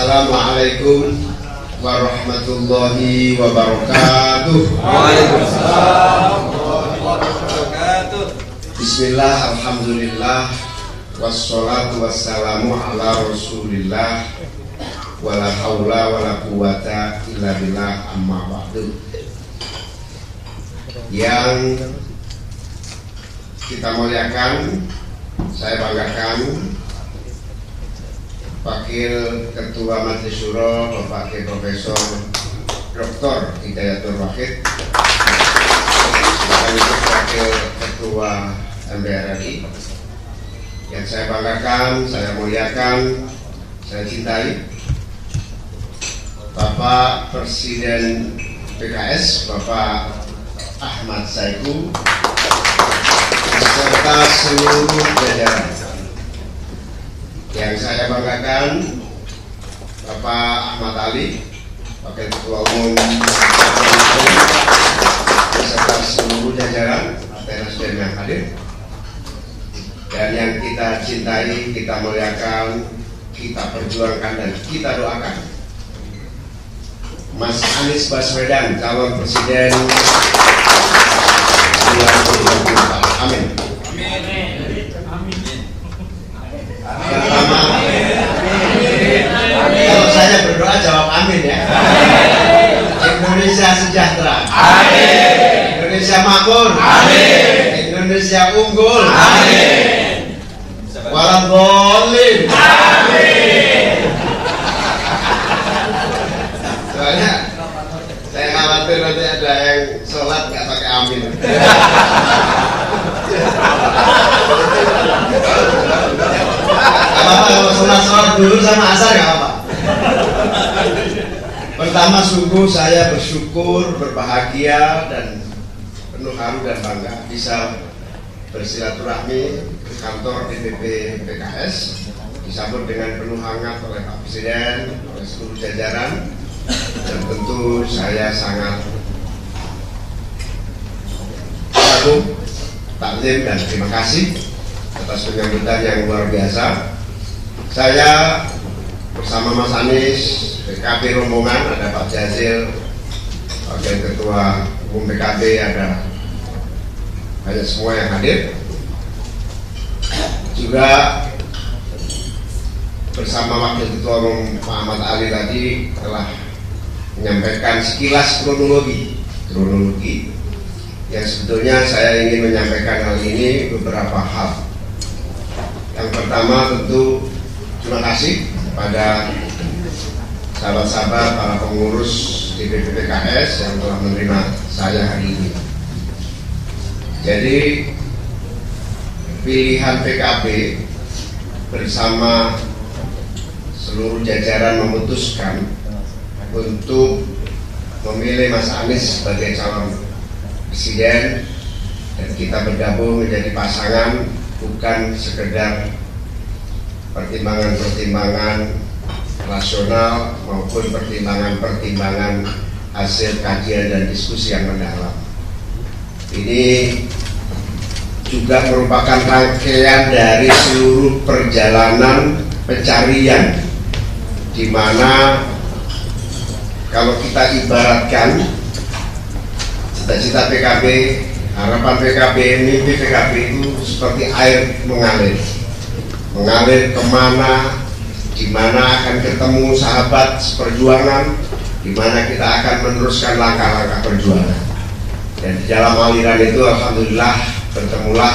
Assalamualaikum warahmatullahi wabarakatuh. Waalaikumsalam warahmatullahi wabarakatuh. Bismillah, alhamdulillah, wassalatu wassalamu ala rasulillah, wala haula wala quwata illa billah, amma ba'du. Yang kita muliakan, saya banggakan Wakil Ketua Majelis Syuro Bapak Profesor Dr. Hidayatul Wahid, sekaligus Wakil Ketua MPR RI, yang saya banggakan, saya muliakan, saya cintai, Bapak Presiden PKS Bapak Ahmad Saiku beserta seluruh jajaran. Yang saya banggakan Bapak Ahmad Ali, Wakil Ketua Umum beserta seluruh jajaran Partai Nasdem yang hadir. Dan yang kita cintai, kita muliakan, kita perjuangkan dan kita doakan Mas Anies Baswedan, calon presiden 2024. Amin. Pertama, kalau saya berdoa jawab amin ya. Indonesia sejahtera. Amin. Indonesia makmur. Amin. Indonesia unggul. Amin. Walau boleh. Amin. Soalnya saya khawatir nanti ada yang sholat nggak pakai amin. Apa kalau sholat dulu sama asar nggak apa? Pertama, sungguh saya bersyukur, berbahagia dan penuh haru dan bangga bisa bersilaturahmi ke kantor DPP PKS, disambut dengan penuh hangat oleh Pak Presiden, oleh seluruh jajaran, dan tentu saya sangat kagum, takzim dan terima kasih atas penyambutan yang luar biasa. Saya bersama Mas Anies, PKB rombongan, ada Pak Jazil, Wakil Ketua Umum PKB, ada banyak semua yang hadir. Juga bersama Wakil Ketua Umum Pak Ahmad Ali tadi telah menyampaikan sekilas kronologi yang sebetulnya saya ingin menyampaikan hal ini beberapa hal. Yang pertama tentu terima kasih kepada sahabat-sahabat para pengurus DPP PKS yang telah menerima saya hari ini. Jadi pilihan PKB bersama seluruh jajaran memutuskan untuk memilih Mas Anies sebagai calon presiden, dan kita bergabung menjadi pasangan bukan sekedar pertimbangan-pertimbangan rasional maupun pertimbangan-pertimbangan hasil kajian dan diskusi yang mendalam. Ini juga merupakan rangkaian dari seluruh perjalanan pencarian, di mana kalau kita ibaratkan cita-cita PKB, harapan PKB, mimpi PKB itu seperti air mengalir kemana, di mana akan ketemu sahabat seperjuangan, di mana kita akan meneruskan langkah-langkah perjuangan. Dan di dalam aliran itu alhamdulillah bertemulah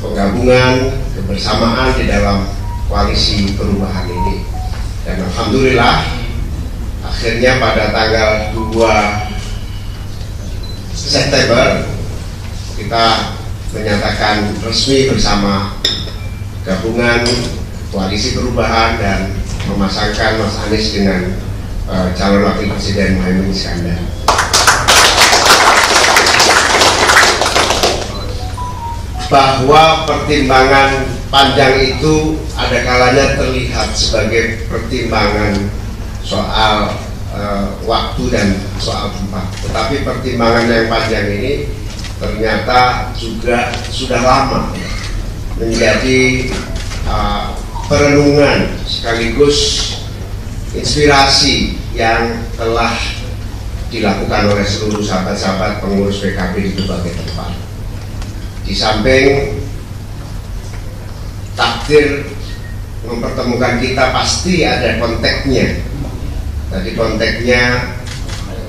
penggabungan, kebersamaan di dalam koalisi perubahan ini. Dan alhamdulillah akhirnya pada tanggal 2 September kita menyatakan resmi bersama gabungan koalisi perubahan dan memasangkan Mas Anies dengan calon wakil presiden Muhaimin Iskandar. Bahwa pertimbangan panjang itu ada kalanya terlihat sebagai pertimbangan soal waktu dan soal tempat, tetapi pertimbangan yang panjang ini ternyata juga sudah lama menjadi perenungan sekaligus inspirasi yang telah dilakukan oleh seluruh sahabat-sahabat pengurus PKB di berbagai tempat. Di samping takdir mempertemukan kita, pasti ada konteksnya. Tadi konteksnya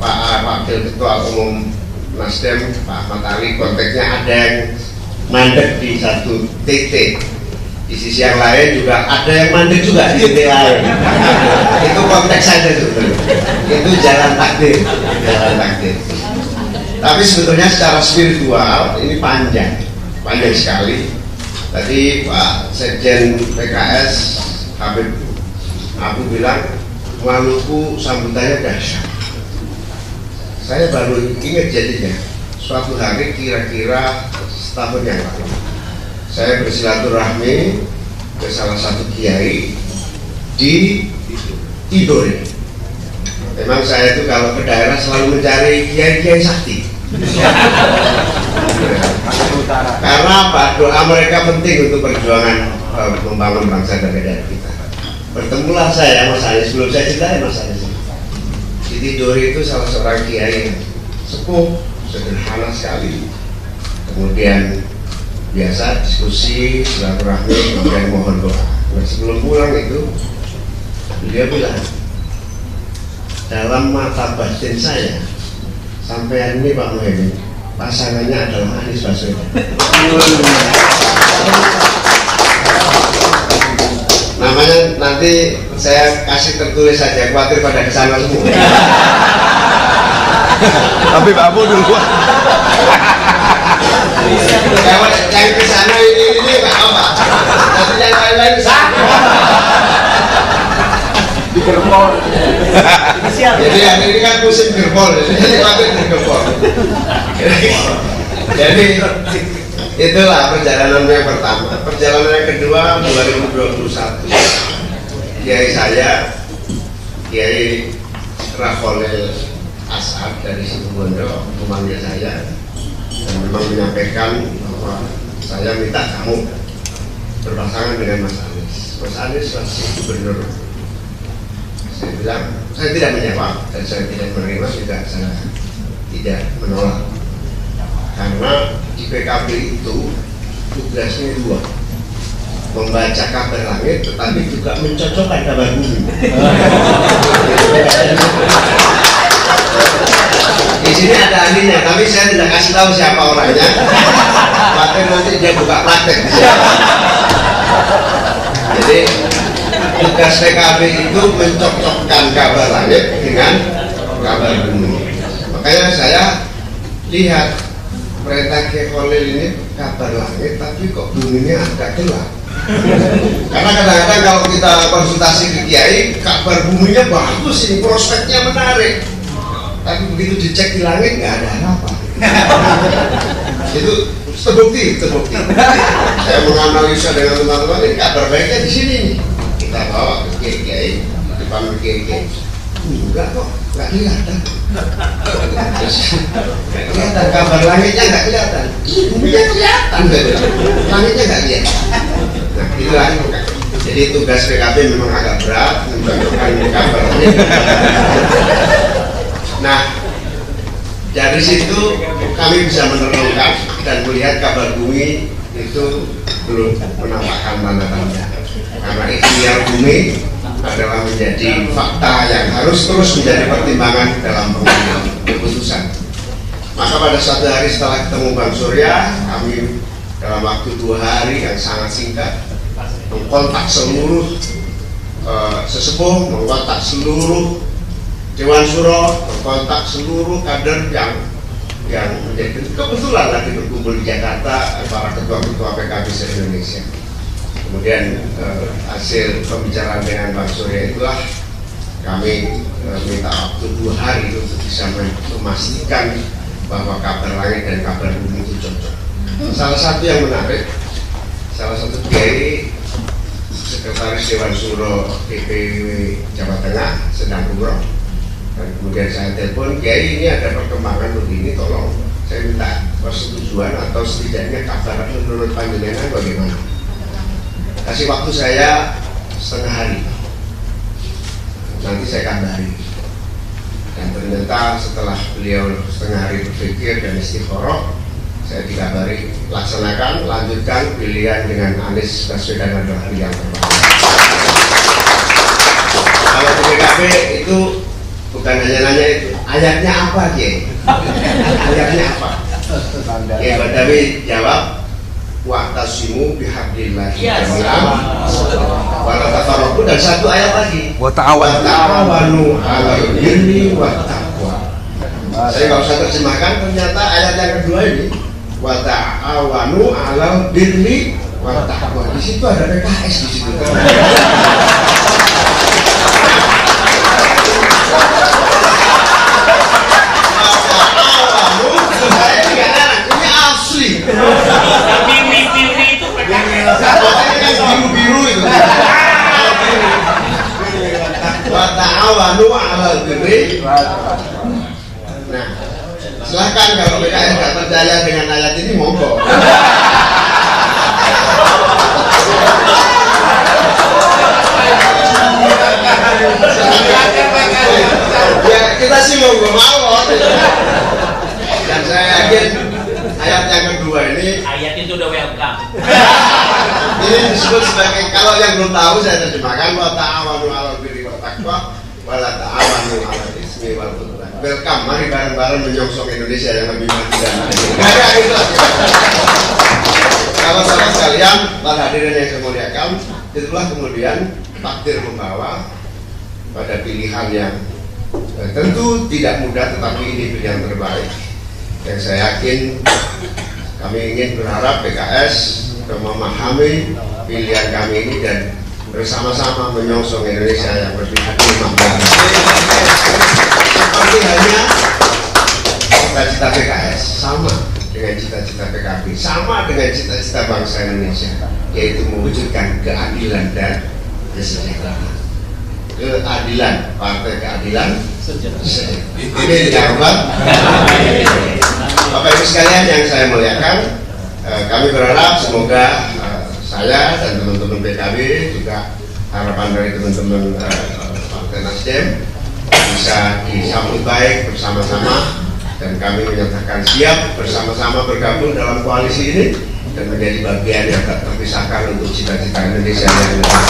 Pak Wakil Ketua Umum Nasdem, Pak Ahmad Ali, konteksnya ada yang mandek di satu titik. Di sisi yang lain juga ada yang mandek juga di titik lain. Itu konteks saja sebetulnya. Itu jalan takdir, jalan takdir. Tapi sebetulnya secara spiritual ini panjang sekali. Tadi Pak Sekjen PKS Habib Abu bilang Maluku sambutannya dahsyat. Saya baru ingat jadinya suatu hari kira-kira setahun yang lalu saya bersilaturahmi ke salah satu kiai di Tidore. Memang saya itu kalau ke daerah selalu mencari kiai-kiai sakti. Karena apa? Doa mereka penting untuk perjuangan membangun bangsa dan negara kita. Bertemulah saya Mas Anies, sebelum saya ceritain Mas Anies. Di Tidore itu salah seorang kiai sepuh, sederhana sekali. Kemudian biasa diskusi, silaturahmi, kemudian mohon doa. Nah, sebelum pulang itu dia bilang, dalam mata batin saya sampai ini Pak Muhaimin, pasangannya adalah Anies Baswedan. Namanya nanti saya kasih tertulis saja, khawatir pada kesana semua. Tapi Pak Abu dulu. Yang kesana ini nggak apa, tapi yang lain-lain kesana. Di gerbol. Jadi yang ini kan musim gerbol, jadi khawatir di gerbol. Jadi itulah perjalanan yang pertama. Perjalanan yang kedua 2021. Kiai saya, Kiai Rafael Asad dari Situbondo memanggil saya dan memang menyampaikan bahwa saya minta kamu berpasangan dengan Mas Anies. Mas Anies masih gubernur. Saya bilang saya tidak menjawab dan saya tidak menerima juga, saya tidak menolak. Karena di PKB itu tugasnya dua, membaca kabar langit tetapi juga mencocokkan kabar bumi. Di sini ada ahlinya, tapi saya tidak kasih tahu siapa orangnya. Pakai nanti dia buka praktek. Jadi tugas PKB itu mencocokkan kabar langit dengan kabar bumi. Makanya saya lihat perintah Kiai Khalil ini kabar langit, tapi kok buminya agak gelap. Karena kadang-kadang kalau kita konsultasi ke Kiai, kabar buminya bagus, ini prospeknya menarik. Tapi begitu dicek di langit nggak ada apa-apa. Itu terbukti. Saya menganalisa dengan teman-teman, ini kabar baiknya di sini nih. Kita bawa ke Kiai, depan Kiai. Enggak kok, nggak kelihatan. Nggak kelihatan, kabar langitnya nggak kelihatan. Buminya kelihatan, langitnya nggak kelihatan. Nah, itulah. Jadi tugas PKB memang agak berat mencocokkan kabar langit. Nah, dari situ kami bisa menemukan dan melihat kabar bumi itu belum menampakkan tanda-tanda. Karena ikhtiar bumi adalah menjadi fakta yang harus terus menjadi pertimbangan dalam pengambilan keputusan. Maka pada suatu hari setelah ketemu Bang Surya, kami dalam waktu 2 hari yang sangat singkat mengkontak seluruh sesepuh, mengkontak seluruh Dewan Suro, mengkontak seluruh kader yang menjadi kebetulan lagi berkumpul di Jakarta, para ketua-ketua PKB se-Indonesia. Kemudian hasil pembicaraan dengan Bang Surya itulah kami minta waktu 2 hari untuk bisa memastikan bahwa kabar langit dan kabar bumi itu cocok. Salah satu yang menarik, salah satu Kiai Sekretaris Dewan Suro DPW Jawa Tengah sedang umroh. Dan kemudian saya telepon, Kiai ini ada perkembangan begini, tolong saya minta persetujuan atau setidaknya kabar menurut panjenengan bagaimana. Kasih waktu saya setengah hari. Nanti saya kabari. Dan ternyata setelah beliau setengah hari berpikir dan istikharah, saya dikabari laksanakan, lanjutkan pilihan dengan Anies Baswedan adalah pilihan terbaik. Kalau di PKB itu bukan hanya nanya itu, ayatnya apa Kiai? Ayatnya apa? Kiai Badawi jawab, wa'tasimu bihablillahi jami'an wa la tafarraqu, dan satu ayat lagi, wa ta'awanu 'alal birri wat taqwa. Saya nggak usah terjemahkan, ternyata ayat yang kedua ini wa ta'awanu 'alal birri wat taqwa. Di situ ada PKS di situ. Saya tidak ngarang, ini asli. Biru itu Biru-biru itu. Wa ta'awanu 'alal birri. Nah, silahkan kalau PKS nggak percaya dengan ayat ini, monggo. Ya, kita sih mau. Dan saya yakin ayat yang kedua ini, ayat itu udah welcome. ini disebut sebagai, kalau yang belum tahu saya terjemahkan, wa ta'awanu 'alal birri wat taqwa wa la ta'awanu 'alal ismi wal 'udwan. Welcome, mari bareng-bareng menyongsong Indonesia yang lebih maju dan adil. Kalau saudara sekalian, para hadirin yang saya muliakan, itulah kemudian takdir membawa pada pilihan yang tentu tidak mudah, tetapi ini pilihan terbaik. Yang saya yakin, kami ingin berharap PKS memahami pilihan kami ini dan bersama-sama menyongsong Indonesia yang lebih adil makmur. Seperti hanya cita-cita PKS sama dengan cita-cita PKB, sama dengan cita-cita bangsa Indonesia, yaitu mewujudkan keadilan dan kesejahteraan. Keadilan, partai keadilan sejahtera. Ini diharapkan. Bapak Ibu sekalian yang saya muliakan, kami berharap semoga saya dan teman-teman PKB, juga harapan dari teman-teman Partai Nasdem, bisa disambut baik bersama-sama, dan kami menyatakan siap bersama-sama bergabung dalam koalisi ini dan menjadi bagian yang tak terpisahkan untuk cita-cita Indonesia yang lebih baik.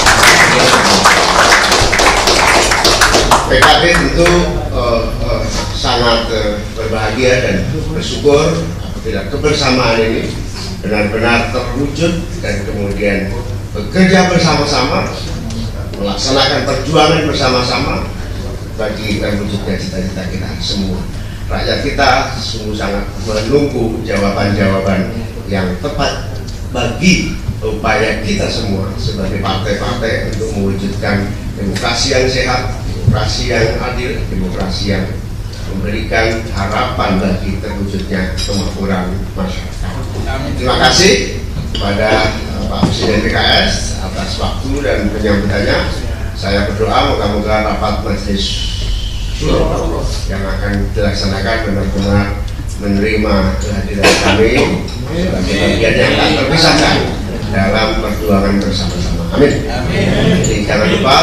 PKB tentu sangat berbahagia dan bersyukur apabila kebersamaan ini benar-benar terwujud dan kemudian bekerja bersama-sama, melaksanakan perjuangan bersama-sama bagi terwujudnya cita-cita kita semua. Rakyat kita sungguh sangat menunggu jawaban-jawaban yang tepat bagi upaya kita semua sebagai partai-partai untuk mewujudkan demokrasi yang sehat, demokrasi yang adil, demokrasi yang memberikan harapan bagi terwujudnya kemakmuran masyarakat. Terima kasih kepada Pak Presiden PKS atas waktu dan penyambutannya. Saya berdoa moga-moga rapat majelis syuro yang akan dilaksanakan benar-benar menerima kehadiran kami sebagai bagian yang tak terpisahkan dalam perjuangan bersama-sama. Amin. Jadi jangan lupa